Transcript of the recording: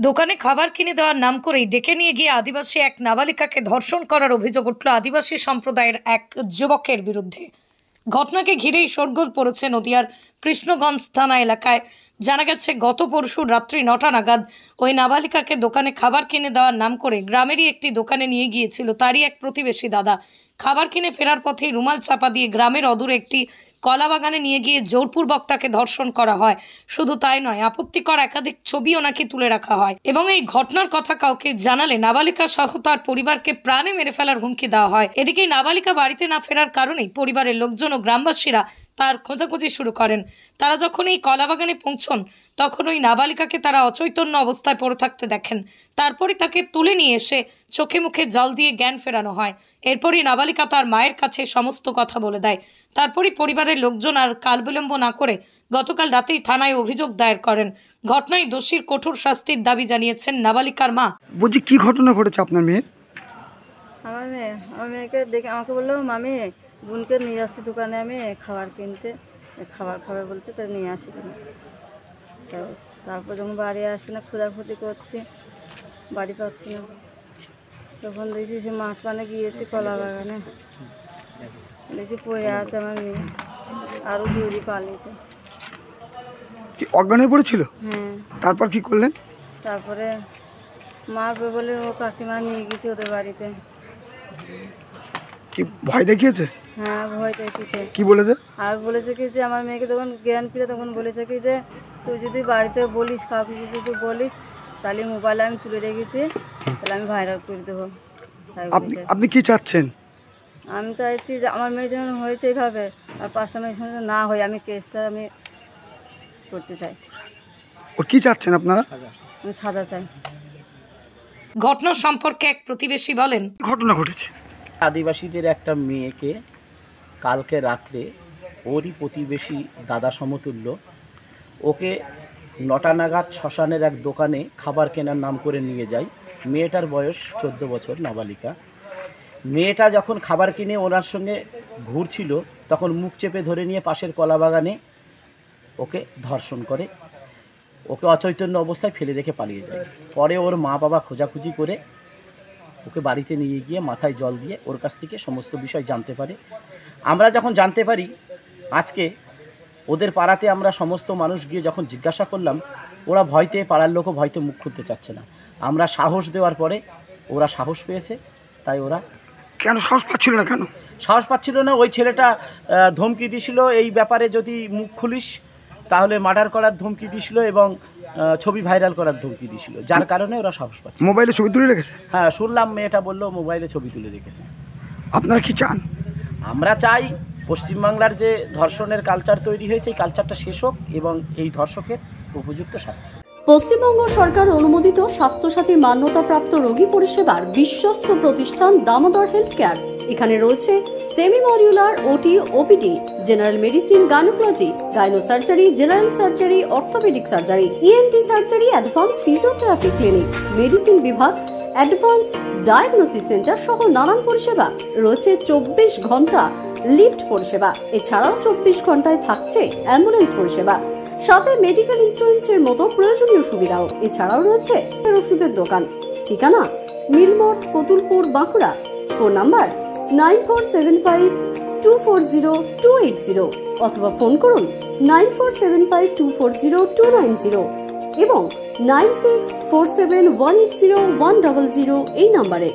দোকানে খাবার কিনে দেওয়ার নাম করেই ডেকে নিয়ে গিয়ে আদিবাসী এক নাবালিকাকে ধর্ষণ করার অভিযোগ উঠল আদিবাসী সম্প্রদায়ের এক যুবকের বিরুদ্ধে। ঘটনাকে ঘিরেই শোরগোল পড়েছে নদিয়ার কৃষ্ণগঞ্জ থানা এলাকায়। জানা গেছে গত পরশু রাত্রি 9টা নাগাদ ওই নাবালিকাকে দোকানে খাবার কিনে দেওয়ার নাম করে গ্রামেরই একটি দোকানে নিয়ে গিয়েছিল তারই এক প্রতিবেশী দাদা। খাবার কিনে ফেরার পথেই রুমাল চাপা দিয়ে গ্রামের অদূরে একটি কলা বাগানে নিয়ে গিয়ে জোরপূর্বক তাকে ধর্ষণ করা হয়। শুধু তাই নয়, আপত্তিকর একাধিক ছবিও নাকি তুলে রাখা হয় এবং এই ঘটনার কথা কাউকে জানালে নাবালিকা সহ তার পরিবারকে প্রাণে মেরে ফেলার হুমকি দেওয়া হয়। এদিকে নাবালিকা বাড়িতে না ফেরার কারণেই পরিবারের লোকজন ও গ্রামবাসীরা তার খোঁজাখুঁজি শুরু করেন। তারা যখন এই কলা বাগানে পৌঁছন তখন ওই নাবালিকাকে তারা অচৈতন্য অবস্থায় পড়ে থাকতে দেখেন। তারপরই তাকে তুলে নিয়ে এসে চোখে মুখে জল দিয়ে জ্ঞান ফেরানো হয়। এরপরই নাবালিকা তার মায়ের কাছে সমস্ত কথা বলে দেয়। তারপরই পরিবারের লোকজন আর কালবিলম্ব না করে গতকাল রাতেই থানায় অভিযোগ দায়ের করেন। ঘটনায় দোষীর কঠোর শাস্তির দাবি জানিয়েছেন নাবালিকার মা। বলছি কি ঘটনা ঘটেছে আপনার মেয়ের? আমার মেয়েকে ডেকে আমাকে বললো, মামি বোনকে নিয়ে আসছি দোকানে আমি খাবার কিনতে, খাবার খাবে বলছে, তো নিয়ে আসি। তারপর যখন বাড়ি আসি না, খোঁজাখুঁজি করছি, বাড়ি পাচ্ছি না, তখন দেখছি সে মাঠ পানে গিয়েছি কলা বাগানে, দেখছি পড়ে আছে আমার মেয়ে, আরও দৌড়ি পালিয়েছে। অজ্ঞান হয়ে পড়েছিল? হ্যাঁ। তারপর কি করলেন? তারপরে মারবে বলে ও কাকিমা নিয়ে গেছে ওদের বাড়িতে। কি ভয় দেখিয়েছে? হ্যাঁ, ভয় দেখিয়েছে। কি বলেছে? আর বলেছে কি যে আমার মেয়েকে তখন জ্ঞান ফিরে তখন বলেছে কি যে তুই যদি বাড়িতে বলিস, কাউকে যদি বলিস, তাহলে মোবাইলে আমি তুলে রেখেছি, তাহলে আমি ভাইরাল করে দেবো। আপনি কি চাচ্ছেন? আমি চাইছি যে আমার মেয়ের জন্য হয়েছে এইভাবে, আর 5টা মেয়ের সঙ্গে না হয়, আমি কেসটা আমি করতে চাই। ও কি চাচ্ছেন আপনারা? আমি সাজা চাই। ঘটনা সম্পর্কে এক প্রতিবেশী বলেন, ঘটনা ঘটেছে আদিবাসীদের একটা মেয়েকে কালকে রাত্রে ওরই প্রতিবেশী দাদা সমতুল্য ওকে 9টা নাগাদ শ্মশানের এক দোকানে খাবার কেনার নাম করে নিয়ে যায়। মেয়েটার বয়স 14 বছর, নাবালিকা। মেয়েটা যখন খাবার কিনে ওনার সঙ্গে ঘুরছিল তখন মুখ চেপে ধরে নিয়ে পাশের কলা বাগানে ওকে ধর্ষণ করে, ওকে অচৈতন্য অবস্থায় ফেলে রেখে পালিয়ে যায়। পরে ওর মা বাবা খোঁজাখুঁজি করে ওকে বাড়িতে নিয়ে গিয়ে মাথায় জল দিয়ে ওর কাছ থেকে সমস্ত বিষয় জানতে পারে। আমরা যখন জানতে পারি আজকে ওদের পাড়াতে, আমরা সমস্ত মানুষ গিয়ে যখন জিজ্ঞাসা করলাম, ওরা ভয়তে, পাড়ার লোকও ভয়তে মুখ খুলতে চাচ্ছে না। আমরা সাহস দেওয়ার পরে ওরা সাহস পেয়েছে। তাই ওরা কেন সাহস পাচ্ছিল না? কেন সাহস পাচ্ছিল না? ওই ছেলেটা ধমকি দিছিল, এই ব্যাপারে যদি মুখ খুলিস তাহলে মার্ডার করার ধমকি দিছিল এবং ছবি ভাইরাল করার ধমকি দিছিল, যার কারণে ওরা সাহস পাচ্ছে। মোবাইলে ছবি তুলে রেখেছে? হ্যাঁ, শুনলাম মেয়েটা বললো মোবাইলে ছবি তুলে রেখেছে। আপনারা কি চান? আমরা চাই পশ্চিমবাংলার যে ধর্ষণের কালচার তৈরি হয়েছে এই কালচারটা শেষ হোক এবং এই ধর্ষকের উপযুক্ত শাস্তি। পশ্চিমবঙ্গ সরকার অনুমোদিত স্বাস্থ্যসাথী মান্যতাপ্রাপ্ত রোগী পরিষেবার বিশ্বস্ত প্রতিষ্ঠান দামোদর হেলথ কেয়ার। এখানে রয়েছে semi modular OT, OPD, general medicine, gynaecology, gynae surgery, general surgery, orthopaedic surgery, ENT surgery, advance physiotherapy clinic, medicine বিভাগ, অ্যাডভান্স ডায়াগনোসিস সেন্টার সহ নানান পরিষেবা রয়েছে। 24 ঘন্টা লিফট পরিষেবা, এছাড়াও 24 ঘন্টায় থাকছে অ্যাম্বুলেন্স পরিষেবা, সাথে মেডিকেল ইন্স্যুরেন্সের মতো প্রয়োজনীয় সুবিধাও। এছাড়াও রয়েছে ওষুধের দোকান। ঠিকানা মিলমোড়, কতুলপুর, বাঁকুড়া। ফোন নাম্বার 9475240280 অথবা ফোন করুন 9475240290 এবং 9647180100 এই নম্বরে।